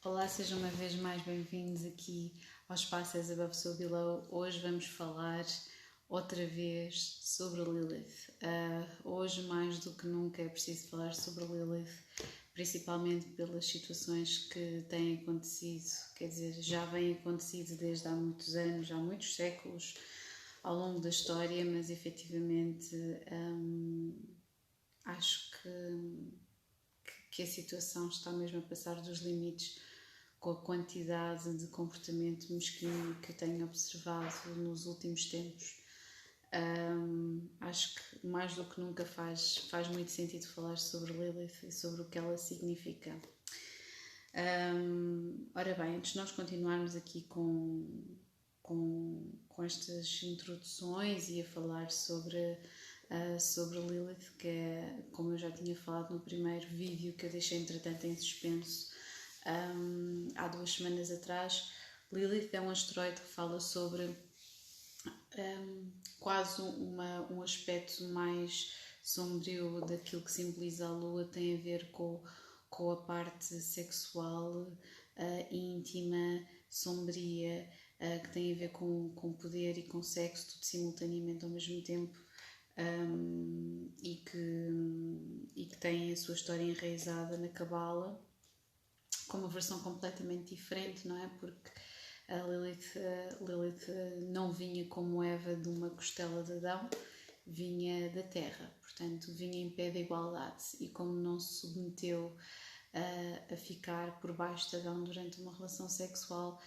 Olá, sejam uma vez mais bem-vindos aqui ao Espaço As Above So Below. Hoje vamos falar outra vez sobre Lilith. Hoje, mais do que nunca, é preciso falar sobre Lilith, principalmente pelas situações que têm acontecido, quer dizer, já vêm acontecido desde há muitos anos, há muitos séculos ao longo da história, mas efetivamente acho que a situação está mesmo a passar dos limites com a quantidade de comportamento mesquinho que eu tenho observado nos últimos tempos. Acho que mais do que nunca faz muito sentido falar sobre Lilith e sobre o que ela significa. Ora bem, antes de nós continuarmos aqui com estas introduções e a falar sobre Lilith, que é, como eu já tinha falado no primeiro vídeo que eu deixei entretanto em suspenso há 2 semanas atrás, Lilith é um asteroide que fala sobre quase um aspecto mais sombrio daquilo que simboliza a Lua, tem a ver com a parte sexual, íntima, sombria, que tem a ver com poder e com sexo, tudo simultaneamente ao mesmo tempo. E que tem a sua história enraizada na Cabala, com uma versão completamente diferente, não é? Porque a Lilith não vinha como Eva de uma costela de Adão, vinha da terra, portanto vinha em pé de igualdade, e como não se submeteu a ficar por baixo de Adão durante uma relação sexual,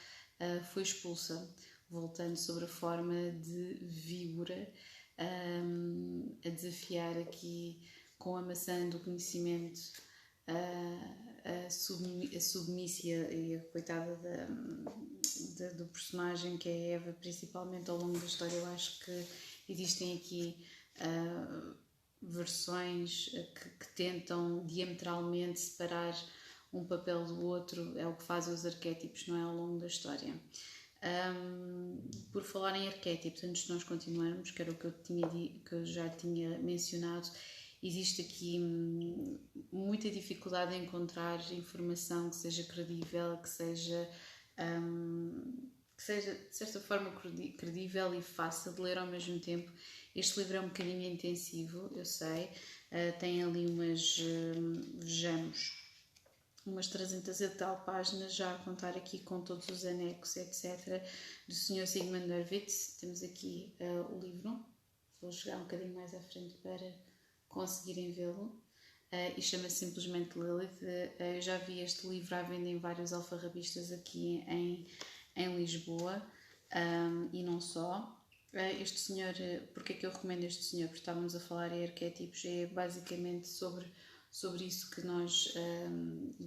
foi expulsa, voltando sobre a forma de víbora, a desafiar aqui com a maçã do conhecimento a submícia e a coitada do personagem que é a Eva, principalmente ao longo da história. Eu acho que existem aqui versões que tentam diametralmente separar um papel do outro, é o que fazem os arquétipos, não é, ao longo da história. Por falar em arquétipos, antes de nós continuarmos, que era o que eu já tinha mencionado, existe aqui muita dificuldade em encontrar informação que seja credível, que seja de certa forma credível e fácil de ler ao mesmo tempo. Este livro é um bocadinho intensivo, eu sei, tem ali vejamos, umas 300 e tal páginas, já a contar aqui com todos os anexos, etc., do Sr. Zygmunt Hurwitz. Temos aqui o livro, vou chegar um bocadinho mais à frente para conseguirem vê-lo, e chama-se simplesmente Lilith. Eu já vi este livro à venda em vários alfarrabistas aqui em Lisboa, e não só. Este senhor, porque é que eu recomendo este senhor? Porque estávamos a falar em arquétipos, é basicamente sobre isso que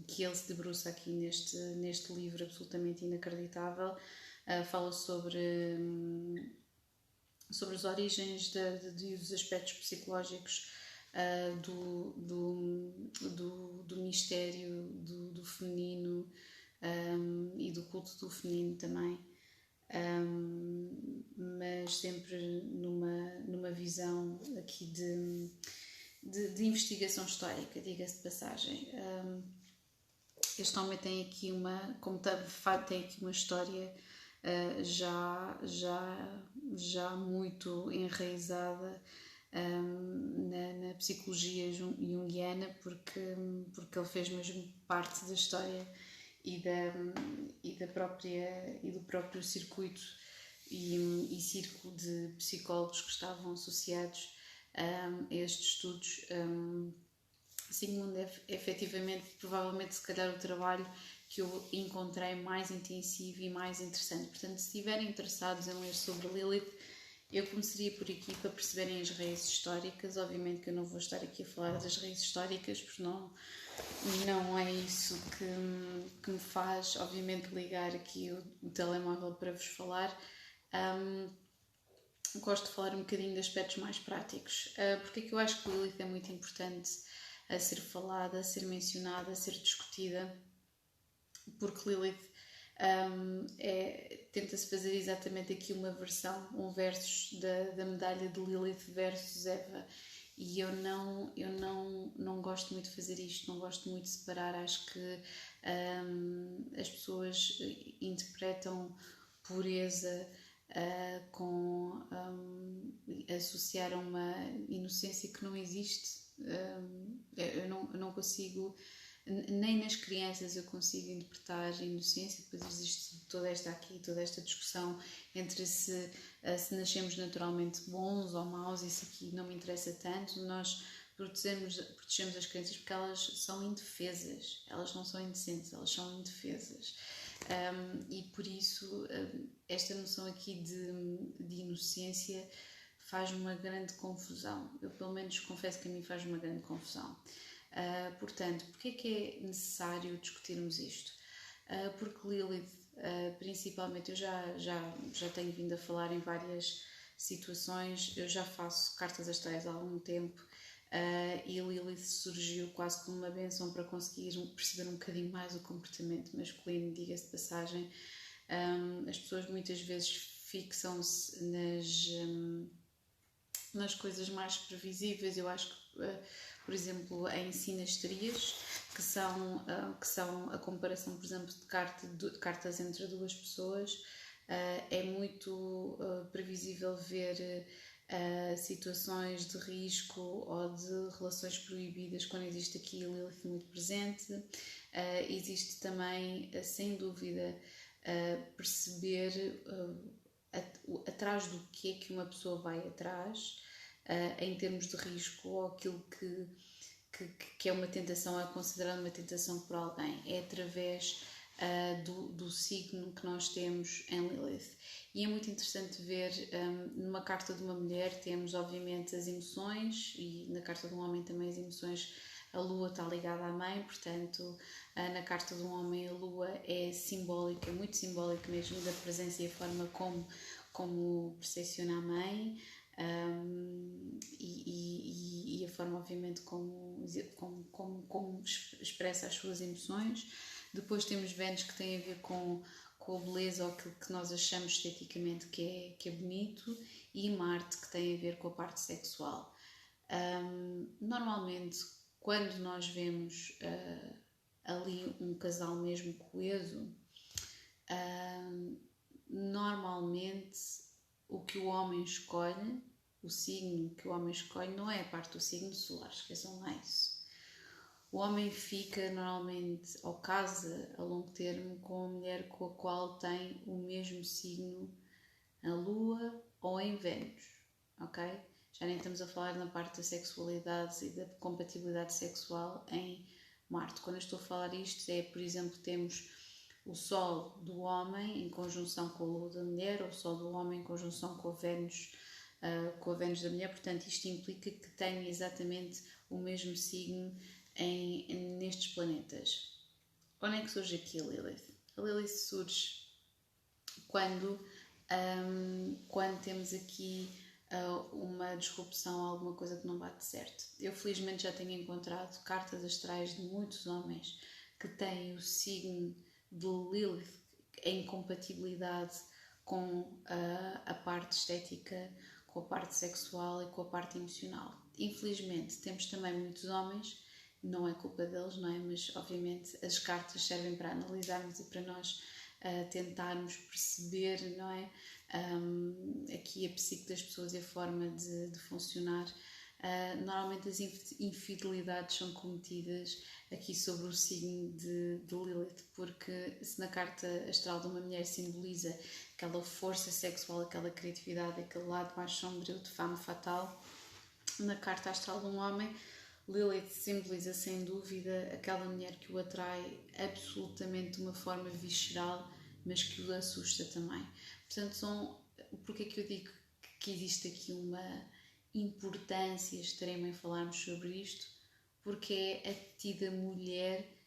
que ele se debruça aqui neste livro absolutamente inacreditável. Fala sobre as origens dos aspectos psicológicos do mistério do feminino, e do culto do feminino também, mas sempre numa visão aqui de investigação histórica, diga-se de passagem. Este homem tem aqui tem aqui uma história já muito enraizada na psicologia junguiana, porque ele fez mesmo parte da história e do próprio circuito e círculo de psicólogos que estavam associados a estes estudos. Sigmund é efetivamente, provavelmente, se calhar, o trabalho que eu encontrei mais intensivo e mais interessante. Portanto, se estiverem interessados em ler sobre Lilith, eu começaria por aqui para perceberem as raízes históricas. Obviamente que eu não vou estar aqui a falar das raízes históricas, porque não é isso que me faz, obviamente, ligar aqui o telemóvel para vos falar. Gosto de falar um bocadinho de aspectos mais práticos. Porque é que eu acho que Lilith é muito importante a ser falada, a ser mencionada, a ser discutida? Porque Lilith tenta-se fazer exatamente aqui uma versão, um versus da medalha de Lilith versus Eva. não gosto muito de fazer isto, não gosto muito de separar. Acho que as pessoas interpretam pureza com associar a uma inocência que não existe. Eu não consigo, nem nas crianças eu consigo interpretar a inocência. Depois existe toda esta discussão entre se nascemos naturalmente bons ou maus. Isso aqui não me interessa tanto. Nós protegemos as crianças porque elas são indefesas, elas não são inocentes, elas são indefesas. E por isso esta noção aqui de inocência faz-me uma grande confusão. Eu pelo menos confesso que a mim faz uma grande confusão. Portanto, porque é que é necessário discutirmos isto? Porque Lilith, principalmente, eu já tenho vindo a falar em várias situações, eu já faço cartas astrais há algum tempo. E Lilith surgiu quase como uma benção para conseguir perceber um bocadinho mais o comportamento masculino, diga-se de passagem. As pessoas muitas vezes fixam-se nas coisas mais previsíveis. Eu acho que, por exemplo, em sinasterias, que são a comparação, por exemplo, de cartas entre duas pessoas, é muito previsível ver situações de risco ou de relações proibidas quando existe aqui a Lilith muito presente. Existe também, sem dúvida, perceber atrás do que é que uma pessoa vai atrás, em termos de risco, ou aquilo que é uma tentação, é considerado uma tentação por alguém. É através do signo que nós temos em Lilith. E é muito interessante ver, numa carta de uma mulher temos obviamente as emoções, e na carta de um homem também as emoções. A lua está ligada à mãe, portanto na carta de um homem a lua é simbólica, muito simbólica mesmo, da presença e a forma como percepciona a mãe. E a forma obviamente como expressa as suas emoções. Depois temos Vênus, que tem a ver com a beleza, ou aquilo que nós achamos esteticamente que é bonito, e Marte, que tem a ver com a parte sexual. Normalmente, quando nós vemos ali um casal mesmo coeso, normalmente o que o homem escolhe, o signo que o homem escolhe, não é a parte do signo solar, esqueçam lá isso. O homem fica normalmente, ou casa a longo termo, com a mulher com a qual tem o mesmo signo na Lua ou em Vênus, ok? Já nem estamos a falar na parte da sexualidade e da compatibilidade sexual em Marte. Quando eu estou a falar isto é, por exemplo, temos o Sol do homem em conjunção com a Lua da mulher, ou o Sol do homem em conjunção com a Vênus da mulher. Portanto, isto implica que tenha exatamente o mesmo signo nestes planetas. Onde é que surge aqui a Lilith? A Lilith surge quando temos aqui uma disrupção, alguma coisa que não bate certo. Eu felizmente já tenho encontrado cartas astrais de muitos homens que têm o signo de Lilith em compatibilidade com a parte estética, com a parte sexual e com a parte emocional. Infelizmente temos também muitos homens, não é culpa deles, não é? Mas obviamente as cartas servem para analisarmos e para nós tentarmos perceber, não é? Aqui a psique das pessoas e a forma de funcionar. Normalmente as infidelidades são cometidas aqui sobre o signo de Lilith, porque se na carta astral de uma mulher simboliza aquela força sexual, aquela criatividade, aquele lado mais sombrio de femme fatale, na carta astral de um homem, Lilith simboliza sem dúvida aquela mulher que o atrai absolutamente de uma forma visceral, mas que o assusta também. Portanto, porque é que eu digo que existe aqui uma importância extrema em falarmos sobre isto? Porque é a tida mulher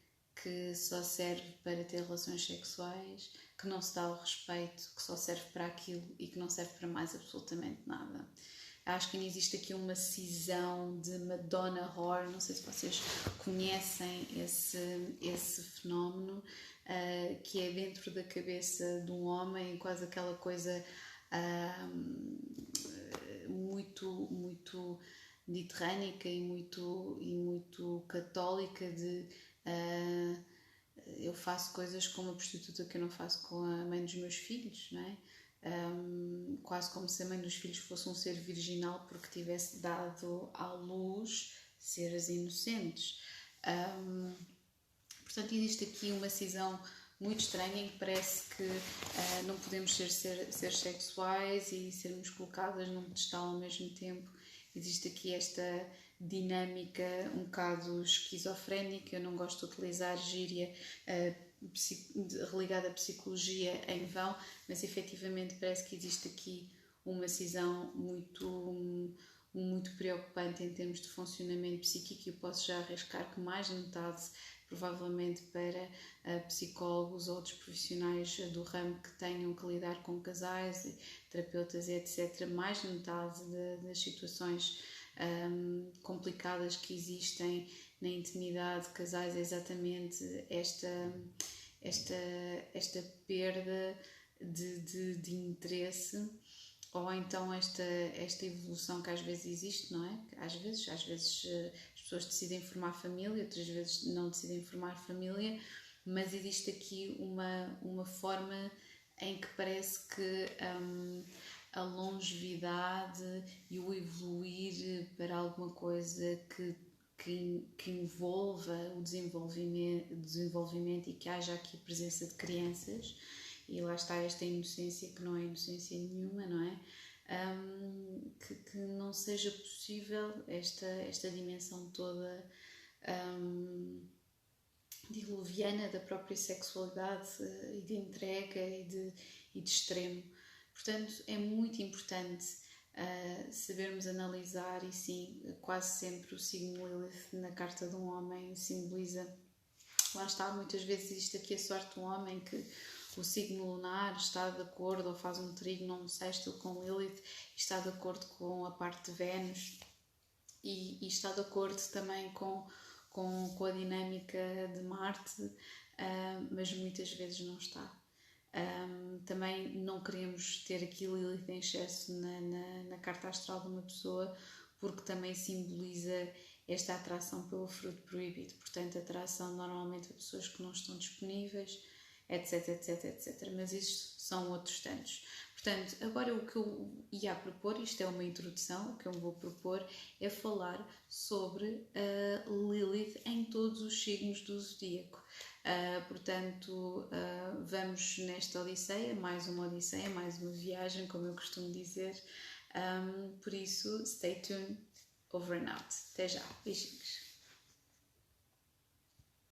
que só serve para ter relações sexuais, que não se dá o respeito, que só serve para aquilo e que não serve para mais absolutamente nada. Acho que ainda existe aqui uma cisão de Madonna Whore, não sei se vocês conhecem esse fenómeno, que é dentro da cabeça de um homem, quase aquela coisa muito mediterrânica e muito católica de eu faço coisas com uma prostituta que eu não faço com a mãe dos meus filhos, não é? Quase como se a mãe dos filhos fosse um ser virginal porque tivesse dado à luz seres inocentes. Portanto, existe aqui uma cisão muito estranha em que parece que não podemos ser seres sexuais e sermos colocadas num pedestal ao mesmo tempo. Existe aqui esta dinâmica um bocado esquizofrénica. Eu não gosto de utilizar gíria religada à psicologia em vão, mas efetivamente parece que existe aqui uma cisão muito preocupante em termos de funcionamento psíquico. Eu posso já arriscar que mais de metade, provavelmente para psicólogos ou outros profissionais do ramo que tenham que lidar com casais, terapeutas, etc., mais de metade das situações complicadas que existem na intimidade de casais é exatamente esta perda de interesse, ou então esta evolução que às vezes existe, não é? Às vezes as pessoas decidem formar família, outras vezes não decidem formar família, mas existe aqui uma forma em que parece que a longevidade e o evoluir para alguma coisa que envolva o desenvolvimento e que haja aqui a presença de crianças, e lá está esta inocência que não é inocência nenhuma, não é? Que não seja possível esta dimensão toda diluviana da própria sexualidade e de entrega e de extremo. Portanto, é muito importante sabermos analisar, e sim, quase sempre o signo Lilith na carta de um homem simboliza, lá está, muitas vezes existe aqui a sorte de um homem que o signo lunar está de acordo ou faz um trígono ou um sextil com Lilith, está de acordo com a parte de Vênus e está de acordo também com a dinâmica de Marte, mas muitas vezes não está. Também não queremos ter aqui Lilith em excesso na carta astral de uma pessoa, porque também simboliza esta atração pelo fruto proibido, portanto atração normalmente a pessoas que não estão disponíveis, etc, etc, etc, mas isto são outros tantos. Portanto, agora o que eu ia propor, isto é uma introdução, o que eu vou propor é falar sobre Lilith em todos os signos do zodíaco. Portanto, vamos nesta odisseia, mais uma viagem, como eu costumo dizer. Por isso, stay tuned, over and out. Até já, beijinhos.